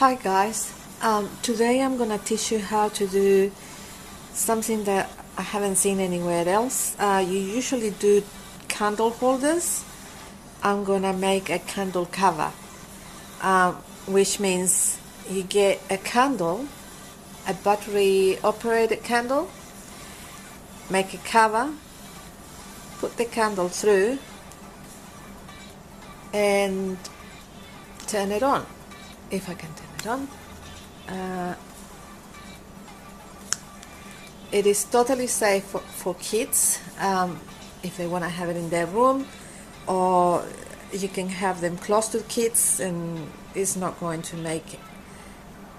Hi guys, today I'm gonna teach you how to do something that I haven't seen anywhere else. You usually do candle holders. I'm gonna make a candle cover, which means you get a candle, a battery operated candle, make a cover, put the candle through and turn it on, if I can turn it on. It is totally safe for kids if they want to have it in their room, or you can have them close to kids and it's not going to make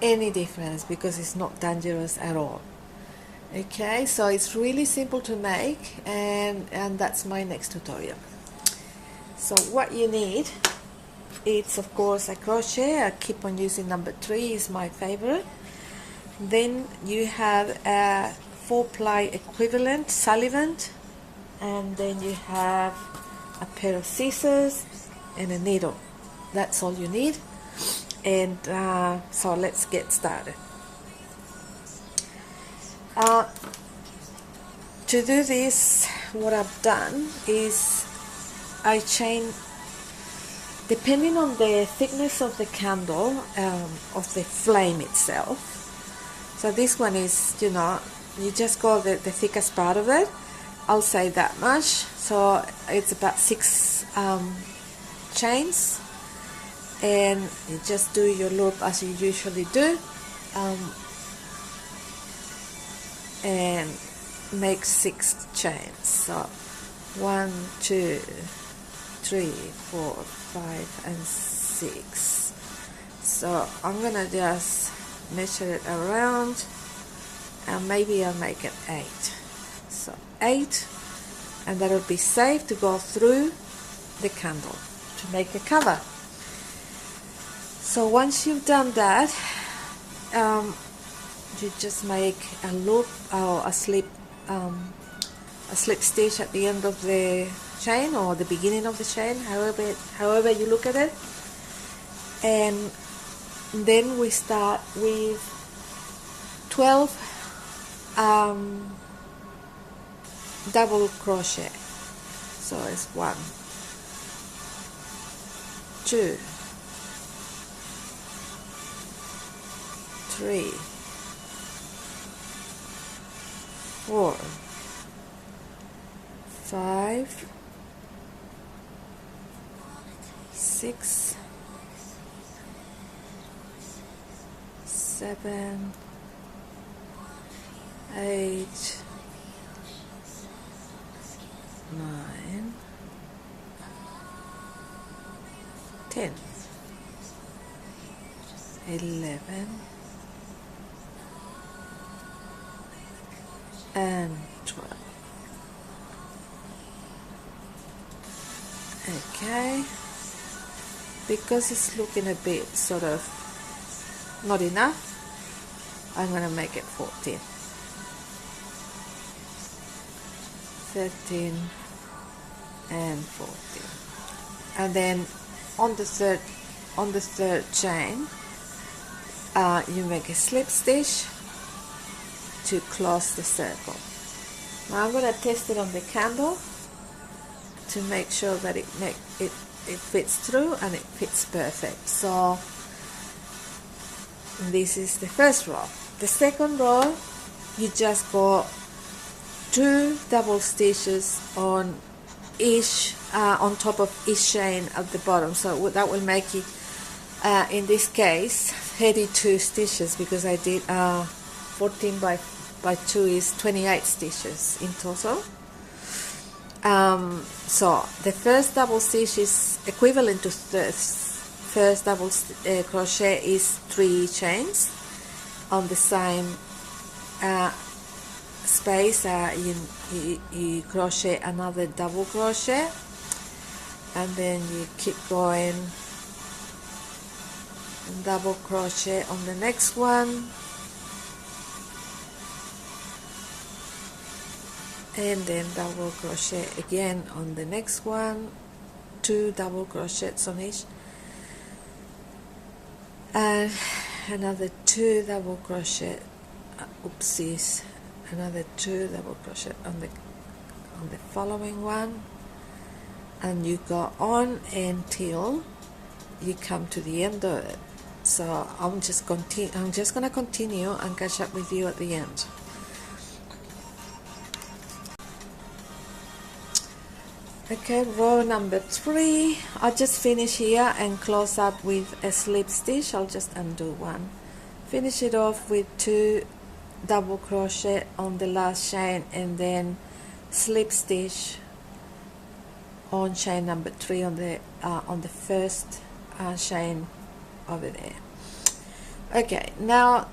any difference because it's not dangerous at all. Okay, so it's really simple to make, and that's my next tutorial. So what you need, it's of course a crochet. I keep on using number 3, is my favorite. Then you have a 4-ply equivalent Sullivan, and then you have a pair of scissors and a needle. That's all you need. And so let's get started. To do this, what I've done is I chain, depending on the thickness of the candle, of the flame itself. So this one is, you just go the thickest part of it. I'll say that much. So it's about 6 chains, and you just do your loop as you usually do, and make 6 chains. So 1, 2, 3, 4, 5, and 6. So I'm gonna just measure it around, and maybe I'll make it 8. So 8, and that'll be safe to go through the candle to make a cover. So once you've done that, you just make a loop or a slip stitch at the end of the chain or the beginning of the chain, however you look at it. And then we start with 12 double crochet. So it's 1, 2, 3, 4, 5, 6, 7, 8, 9, 10, 11, and 12. Okay, because it's looking a bit sort of not enough, I'm going to make it 14, 13, and 14. And then on the third chain, you make a slip stitch to close the circle. Now I'm going to test it on the candle to make sure that it fits through and it fits perfect. So this is the first row. The second row, you just go 2 double stitches on each on top of each chain at the bottom. So that will make it in this case 32 stitches, because I did 14 by 2 is 28 stitches in total. So the first double stitch is equivalent to first double crochet is 3 chains on the same space. You crochet another double crochet, and then you keep going, double crochet on the next one, and then double crochet again on the next one, 2 double crochets on each, and another 2 double crochet, oopsies, another 2 double crochet on the following one, and you go on until you come to the end of it. So I'm just gonna continue and catch up with you at the end. Okay, row number 3. I'll just finish here and close up with a slip stitch. I'll just undo one. Finish it off with 2 double crochet on the last chain, and then slip stitch on chain number 3 on the first chain over there. Okay, now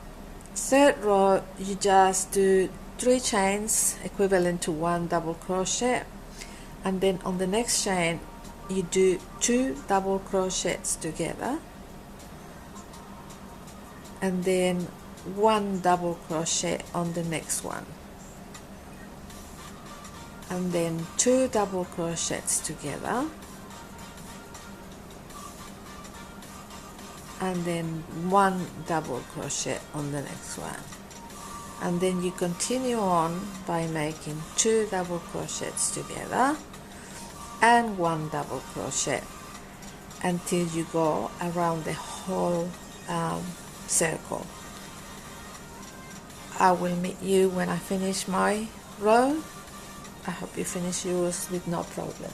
third row, you just do 3 chains equivalent to 1 double crochet, and then on the next chain you do 2 double crochets together, and then 1 double crochet on the next one, and then 2 double crochets together, and then 1 double crochet on the next one, and then you continue on by making 2 double crochets together and 1 double crochet until you go around the whole circle. I will meet you when I finish my row. I hope you finish yours with no problem.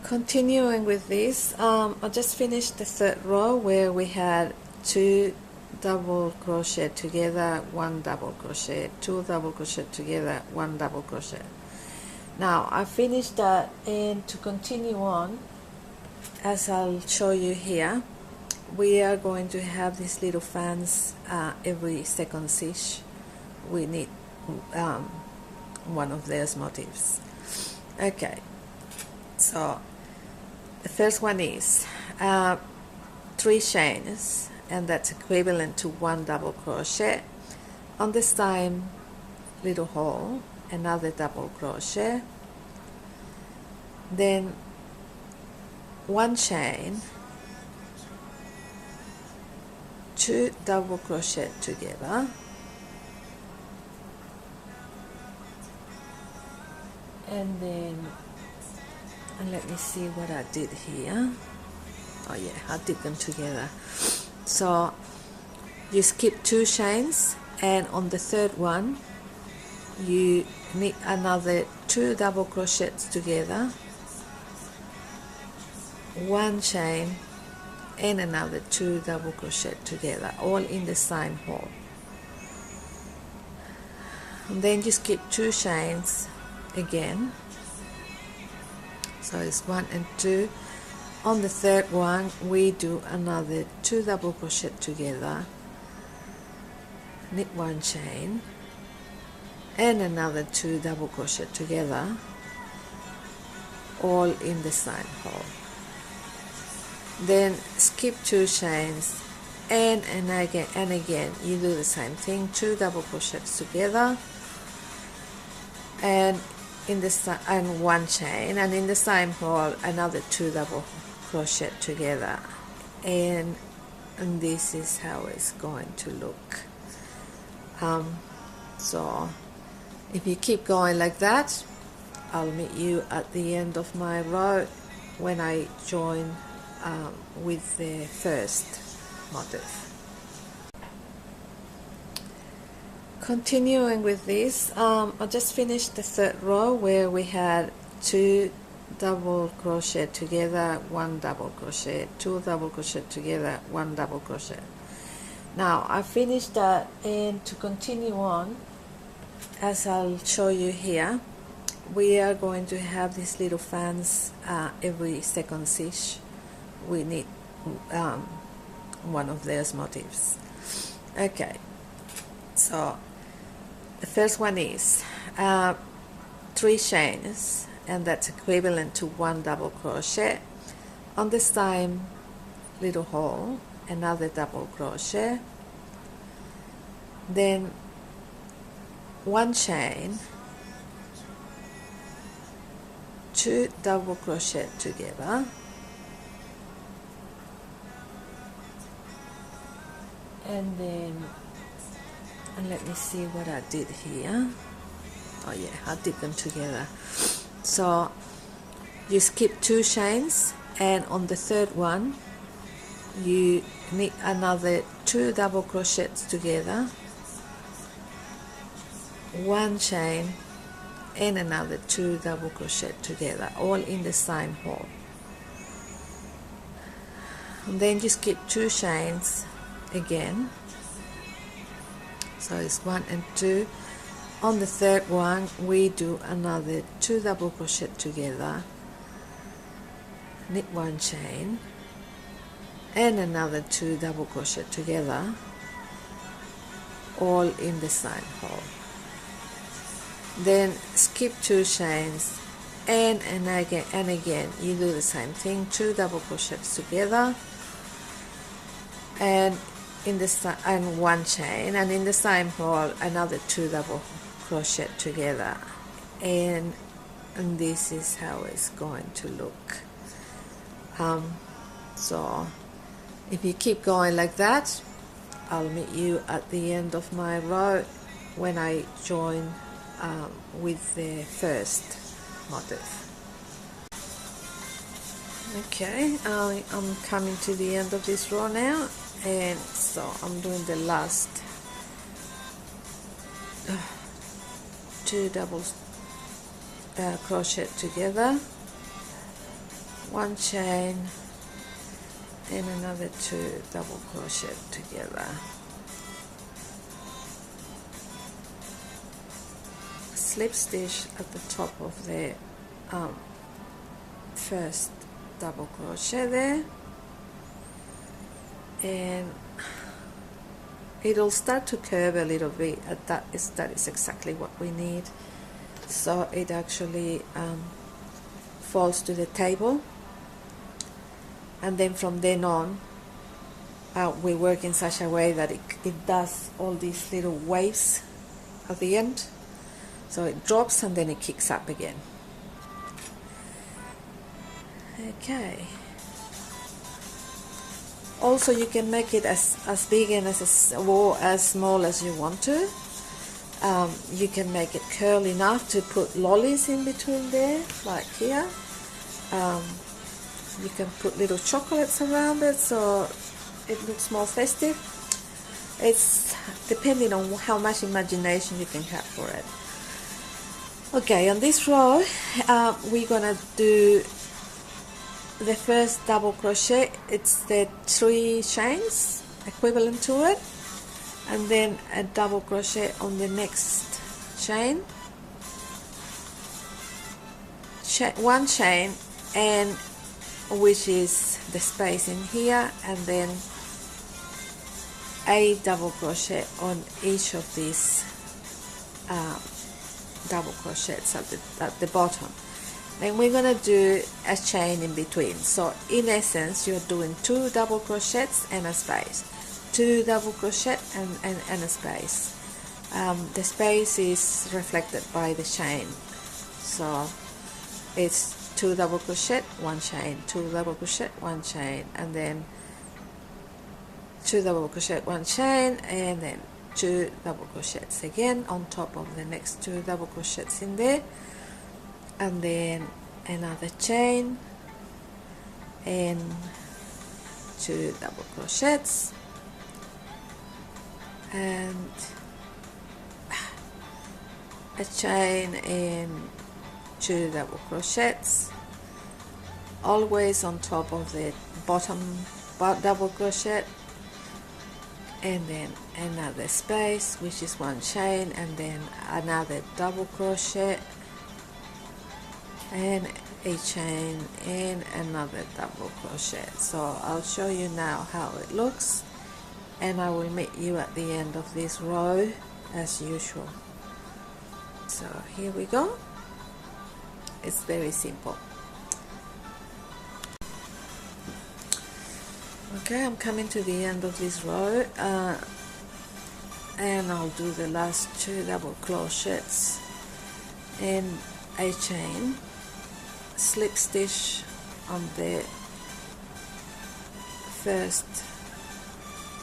Continuing with this, I just finished the third row where we had 2 double crochet together, 1 double crochet, 2 double crochet together, 1 double crochet. Now I finished that, and to continue on, as I'll show you here, we are going to have these little fans every second stitch. We need one of those motifs. Okay, so the first one is 3 chains, and that's equivalent to 1 double crochet. On the same little hole, another double crochet, then 1 chain, 2 double crochet together, and then, and let me see what I did here. Oh yeah, I did them together. So you skip 2 chains, and on the third one you knit another 2 double crochets together, 1 chain, and another 2 double crochet together, all in the same hole. And then you skip 2 chains again, so it's 1 and 2. On the third one we do another 2 double crochet together, knit 1 chain, and another 2 double crochet together, all in the same hole. Then skip 2 chains, and again you do the same thing, 2 double crochets together, and in the and 1 chain, and in the same hole another 2 double crochet together, and this is how it's going to look. So if you keep going like that, I'll meet you at the end of my row when I join with the first motif. Continuing with this, I just finished the third row where we had 2 double crochet together, 1 double crochet, 2 double crochet together, 1 double crochet. Now I finished that, and to continue on, as I'll show you here, we are going to have these little fans every second stitch. We need one of those motifs. Okay, so the first one is 3 chains, and that's equivalent to 1 double crochet. On the same little hole, another double crochet, then 1 chain, 2 double crochet together, and then, and let me see what I did here. Oh yeah, I did them together. So you skip 2 chains, and on the third one you knit another 2 double crochets together, 1 chain and another 2 double crochet together, all in the same hole. And then you skip 2 chains again, so it's 1 and 2. On the third one we do another 2 double crochet together, knit 1 chain and another 2 double crochet together, all in the same hole. Then skip 2 chains and again you do the same thing, 2 double crochets together and in the and 1 chain, and in the same hole another 2 double crochet together, and this is how it's going to look. So if you keep going like that, I'll meet you at the end of my row when I join with the first motif. Okay, I'm coming to the end of this row now, and so I'm doing the last 2 double crochet together, 1 chain and another 2 double crochet together. Slip stitch at the top of the first double crochet there, and it'll start to curve a little bit. That is exactly what we need, so it actually falls to the table, and then from then on we work in such a way that it does all these little waves at the end, so it drops and then it kicks up again. Okay, also you can make it as big and as small as you want to. You can make it curl enough to put lollies in between there, like here. You can put little chocolates around it so it looks more festive. It's depending on how much imagination you can have for it. Okay, on this row we're gonna do the first double crochet. It's the 3 chains equivalent to it, and then a double crochet on the next chain, 1 chain, and which is the space in here, and then a double crochet on each of these double crochets at the bottom. Then we're going to do a chain in between. So in essence you're doing 2 double crochets and a space, 2 double crochet and a space. The space is reflected by the chain, so it's 2 double crochet, 1 chain, 2 double crochet, 1 chain, and then 2 double crochet, 1 chain, and then 2 double crochets again on top of the next 2 double crochets in there, and then another chain and 2 double crochets and a chain and 2 double crochets, always on top of the bottom double crochet, and then another space which is 1 chain, and then another double crochet and a chain and another double crochet. So I'll show you now how it looks, and I will meet you at the end of this row as usual. So here we go. It's very simple. Okay, I'm coming to the end of this row, and I'll do the last 2 double crochets and a chain, slip stitch on the first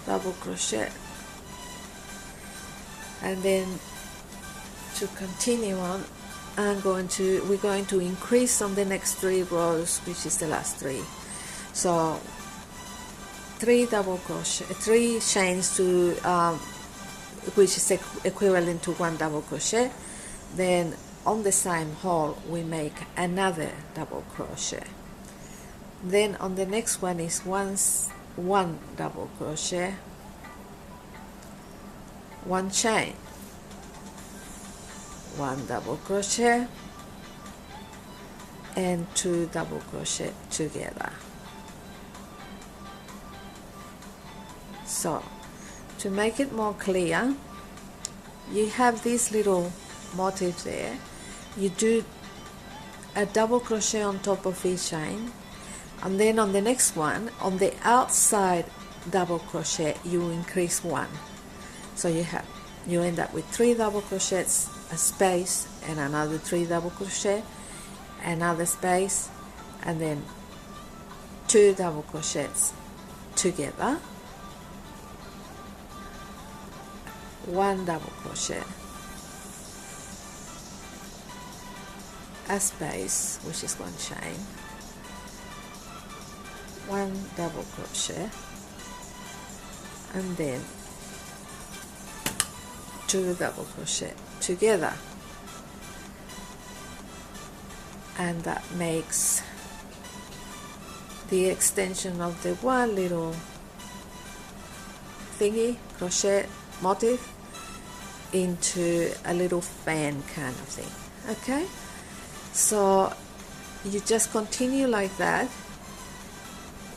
double crochet and then to continue on, we're going to increase on the next 3 rows, which is the last 3. So 3 chains to which is equivalent to 1 double crochet. Then on the same hole we make another double crochet. Then on the next one is 1 double crochet, 1 chain, 1 double crochet, and 2 double crochet together. So to make it more clear, you have this little motif there. You do a double crochet on top of each chain, and then on the next one, on the outside double crochet, you increase 1. So you end up with 3 double crochets, a space, and another 3 double crochet, another space, and then 2 double crochets together, 1 double crochet, a space, which is 1 chain, 1 double crochet, and then 2 double crochet together, and that makes the extension of the one little thingy crochet motif into a little fan kind of thing. Okay, so you just continue like that,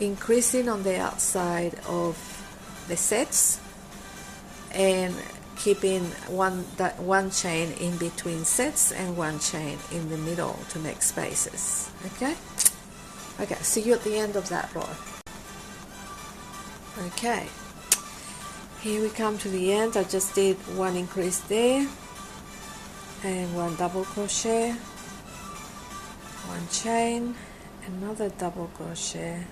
increasing on the outside of the sets and keeping one chain in between sets and 1 chain in the middle to make spaces. Okay, see you at the end of that row. Okay, here we come to the end. I just did 1 increase there and 1 double crochet, 1 chain, another double crochet,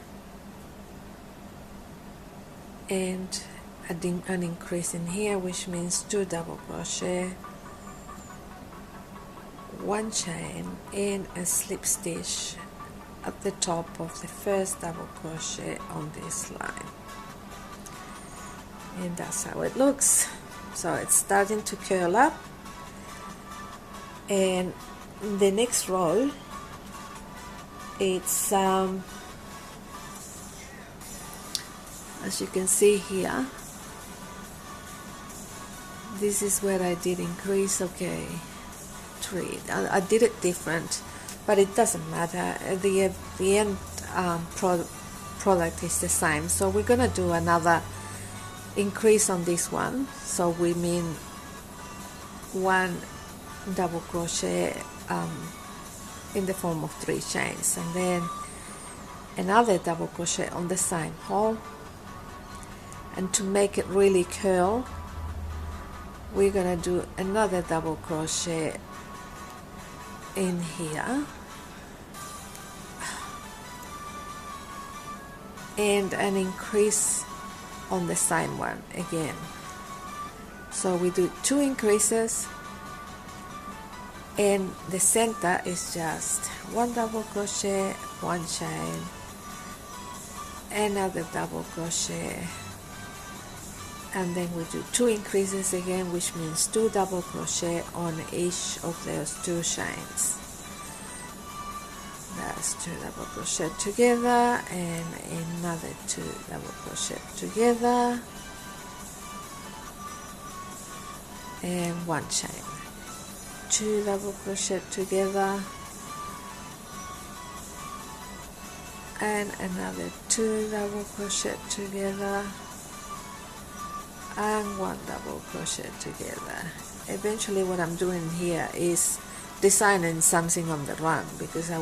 and an increase in here, which means 2 double crochet, 1 chain, and a slip stitch at the top of the first double crochet on this line. And that's how it looks. So it's starting to curl up, and the next row, it's as you can see here, this is where I did increase. Okay, 3. I did it different, but it doesn't matter. The end product is the same. So we're gonna do another increase on this one. So we mean 1 double crochet in the form of 3 chains, and then another double crochet on the same hole. And to make it really curl, we're gonna do another double crochet in here and an increase on the same one again. So we do 2 increases, and the center is just 1 double crochet, 1 chain, another double crochet, and then we do 2 increases again, which means 2 double crochet on each of those 2 chains. That's 2 double crochet together and another 2 double crochet together and 1 chain, 2 double crochet together and another 2 double crochet together and 1 double crochet together. Eventually what I'm doing here is designing something on the run, because I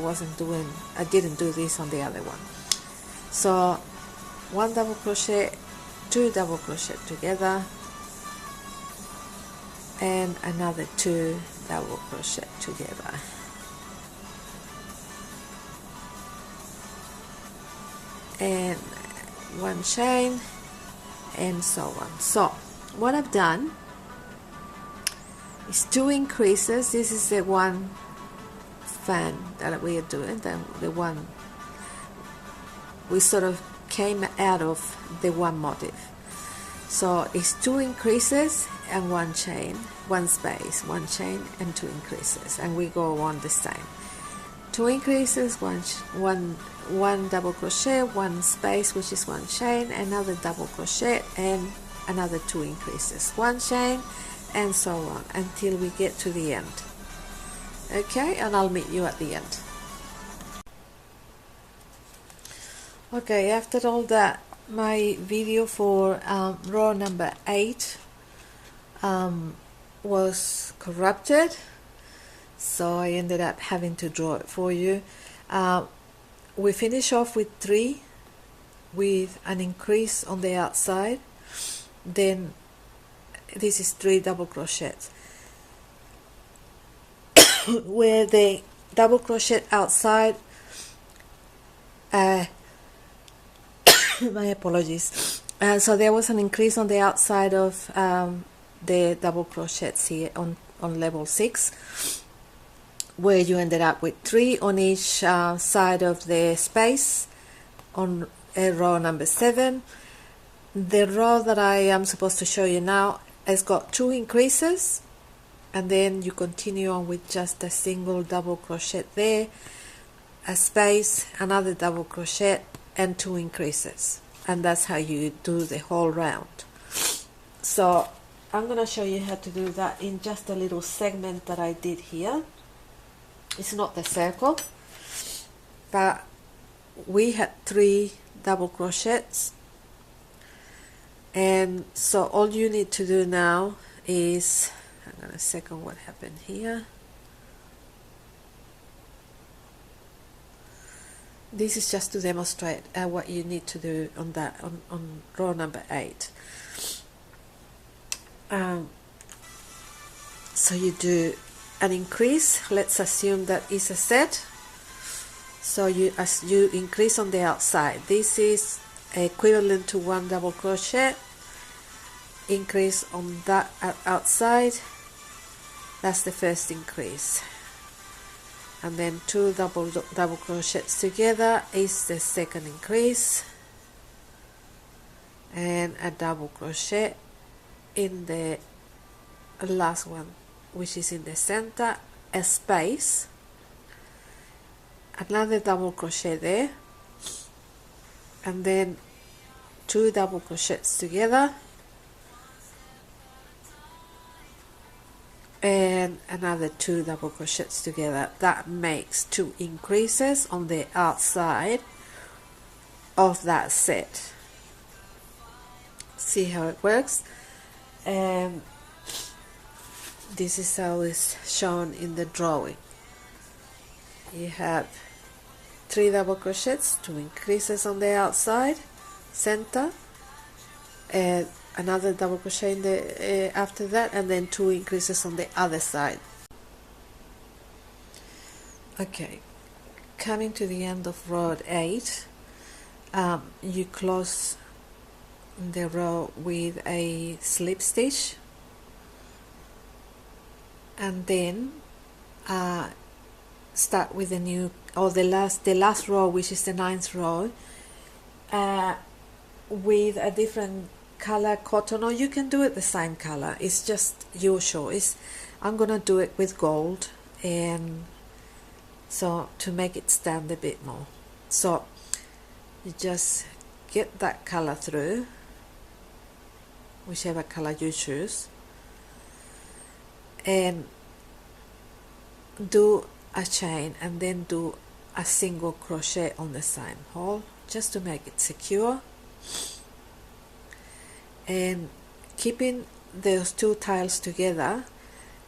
didn't do this on the other one. So 1 double crochet, 2 double crochet together and another 2 double crochet together. And 1 chain, and so on. So what I've done It's 2 increases. This is the one fan that we are doing, the one we sort of came out of the one motif. So it's 2 increases and 1 chain, 1 space, 1 chain and 2 increases, and we go on the same. 2 increases, one double crochet, 1 space, which is 1 chain, another double crochet, and another 2 increases, 1 chain, and so on until we get to the end. Okay, and I'll meet you at the end. Okay, after all that, my video for row number 8 was corrupted, so I ended up having to draw it for you. We finish off with 3 with an increase on the outside, then this is 3 double crochets where the double crochet outside, my apologies, so there was an increase on the outside of the double crochets here on level 6, where you ended up with 3 on each side of the space on row number 7. The row that I am supposed to show you now has got 2 increases, and then you continue on with just a single double crochet there, a space, another double crochet, and 2 increases, and that's how you do the whole round. So I'm going to show you how to do that in just a little segment that I did here. It's not the circle, but we had 3 double crochets, and so all you need to do now is, hang on a second, what happened here? This is just to demonstrate what you need to do on that on row number 8. So you do an increase. Let's assume that is a set. So as you increase on the outside, this is equivalent to 1 double crochet. Increase on that outside. That's the first increase. And then 2 double crochets together is the second increase, and a double crochet in the last one, which is in the center, a space, another double crochet there, and then 2 double crochets together, and another 2 double crochets together. That makes 2 increases on the outside of that set. See how it works? And this is how it's shown in the drawing. You have 3 double crochets, 2 increases on the outside, center, and another double crochet in the after that, and then 2 increases on the other side. Okay, coming to the end of row 8, you close the row with a slip stitch, and then start with the new, or the last row, which is the 9th row, with a different color cotton, or you can do it the same color. It's just your choice. I'm gonna do it with gold, and so to make it stand a bit more. So you just get that color through, whichever color you choose, and do a chain, and then do a single crochet on the same hole just to make it secure. And keeping those 2 tiles together,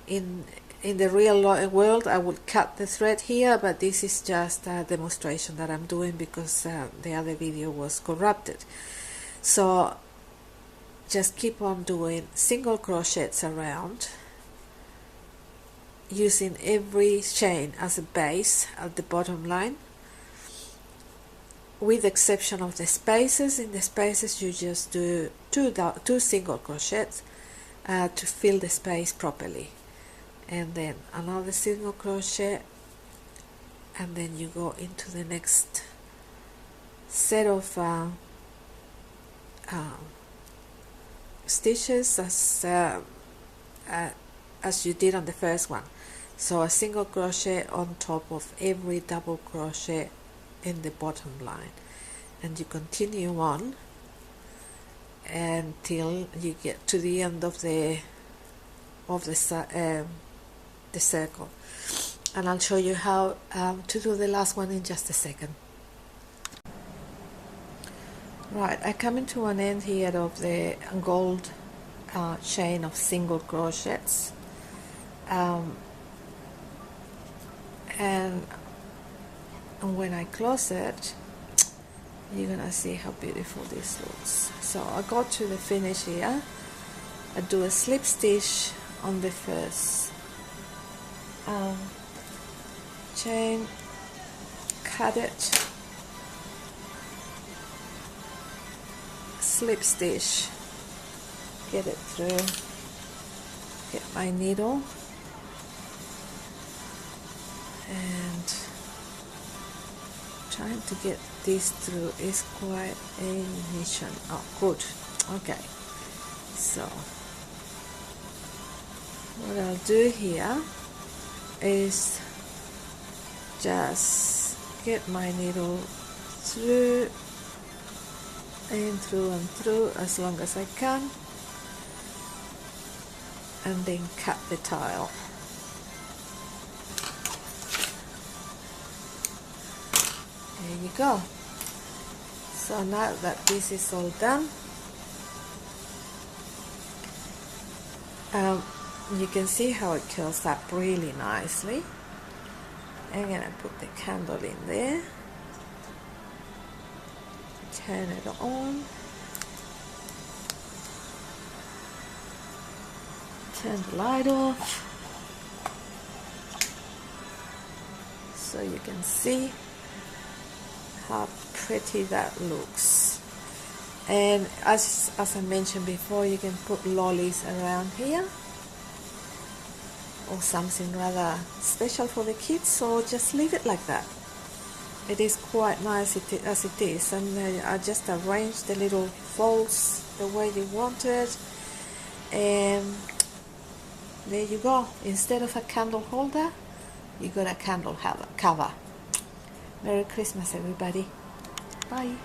in the real world I would cut the thread here, but this is just a demonstration that I'm doing because the other video was corrupted. So just keep on doing single crochets around, using every chain as a base at the bottom line, with the exception of the spaces. In the spaces you just do 2 single crochets to fill the space properly. and then another single crochet, and then you go into the next set of stitches as you did on the first one. So a single crochet on top of every double crochet in the bottom line, and you continue on until you get to the end of the circle, and I'll show you how to do the last one in just a second. Right, I come into an end here of the gold chain of single crochets, and when I close it, you're gonna see how beautiful this looks. So I go to the finish here. I do a slip stitch on the first chain, cut it, slip stitch, get it through, get my needle, and trying to get this through is quite a mission. Oh, good. Okay, so what I'll do here is just get my needle through and through as long as I can, and then cut the tile. There you go. So now that this is all done, you can see how it curls up really nicely. I'm gonna put the candle in there, turn it on, turn the light off, so you can see how pretty that looks. And as I mentioned before, you can put lollies around here, or something rather special for the kids, or just leave it like that. It is quite nice as it is, and I just arranged the little folds the way you want it, and there you go. Instead of a candle holder, you got a candle cover. Merry Christmas, everybody. Bye.